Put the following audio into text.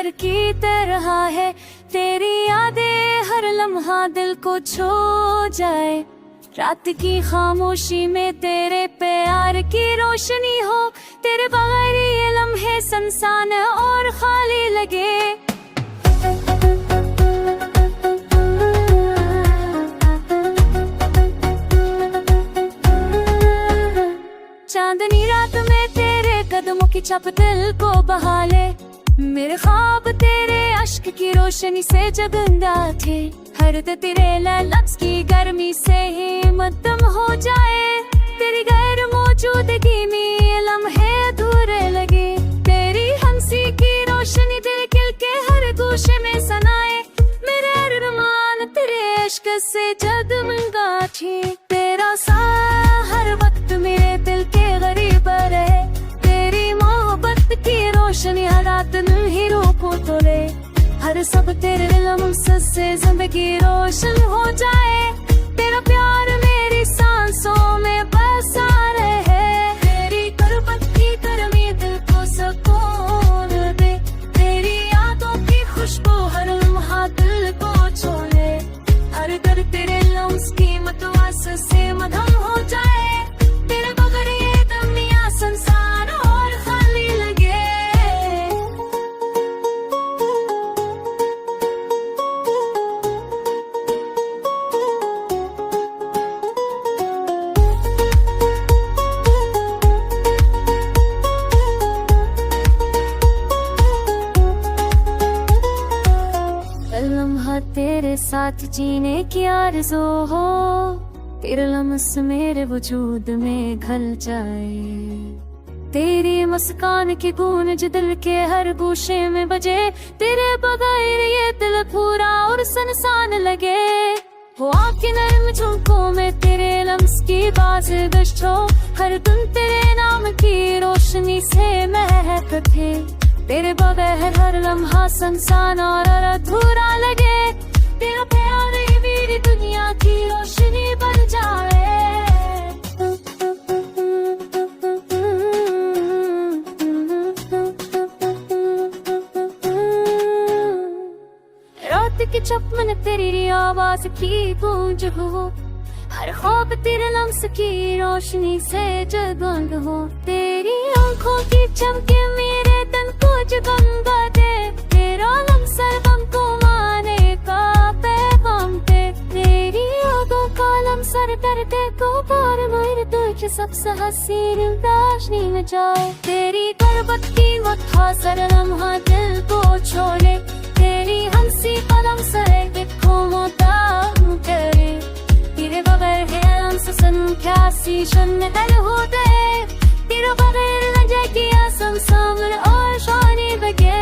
जहर की तरह है, तेरी यादें हर लम्हा दिल को छू जाए। रात की खामोशी में तेरे प्यार की रोशनी हो, तेरे बगैर ये लम्हे सुनसान और खाली लगे। चांदनी रात में तेरे कदमों की छप दिल को बहा ले, मेरे ख्वाब तेरे अश्क की रोशनी से जगंदा थे। हर तेरे लफ्ज़ की गर्मी से ही मद्दम हो जाए, तेरी गैर मौजूदगी में लम्हे अधूरे लगे। तेरी हंसी की रोशनी दिल खिल के हर गोशे में सनाए, मेरे अरमान तेरे इश्क से जगमगा थे। तेरा साथ हर वक्त मेरे दिल के करीब रहे, तेरी मोहब्बत की रोशनी हर रात नहीं रोको तोले। हर सब तेरे लम्हे से जिंदगी रोशन हो जाए, तेरा प्यार मेरी सांसों में बसा रहे। तेरी गुर्बत की गर्मी दिल को सुकून दे, तेरी यादों की खुशबू हर लम्हा दिल को छोड़े। हर दर तेरे लम्हे की मतवास से मधुर हो जाए, तेरे बगैर ये दुनिया संसार और खाली लगे। लम्हा तेरे साथ जीने की आरज़ू हो, तेरे लम्हे मेरे वजूद में घल जाए। तेरी मुस्कान की गूंज दिल के हर गोशे में बजे, तेरे बगैर ये दिल पूरा और सुनसान लगे। वो आँखें नर्म झोंकों में तेरे लम्हे की बाज गश्त हो, हर दिन तेरे नाम की रोशनी से महक थे। तेरे बगैर हर लम्हा सुनसान और अधूरा लगे, तेरा प्यार ही मेरी दुनिया की रोशनी बन जाए। रात की छप में तेरी आवाज की गूंज हो, हर ख्वाब तेरे लम्हे की रोशनी से जगमग हो। तेरी आंखों की चमके मेरे तन को जगमगा दे, तेरा लम्हा गम को माने का पैगाम दे। तेरी यादों का लम्हा दर्द को पार मेरे तुझ सबसे हसीन रोशनी में जाए। तेरी गुर्बत की मुख्तासर लम्हा दिल को छोड़े, तेरी हंसी कलम से देखो मुदाम करे। तेरे बगैर है लम्हे संख्यासी शून्य दर होते, तेरे बगैर लगे किया संसार और शानी बगे।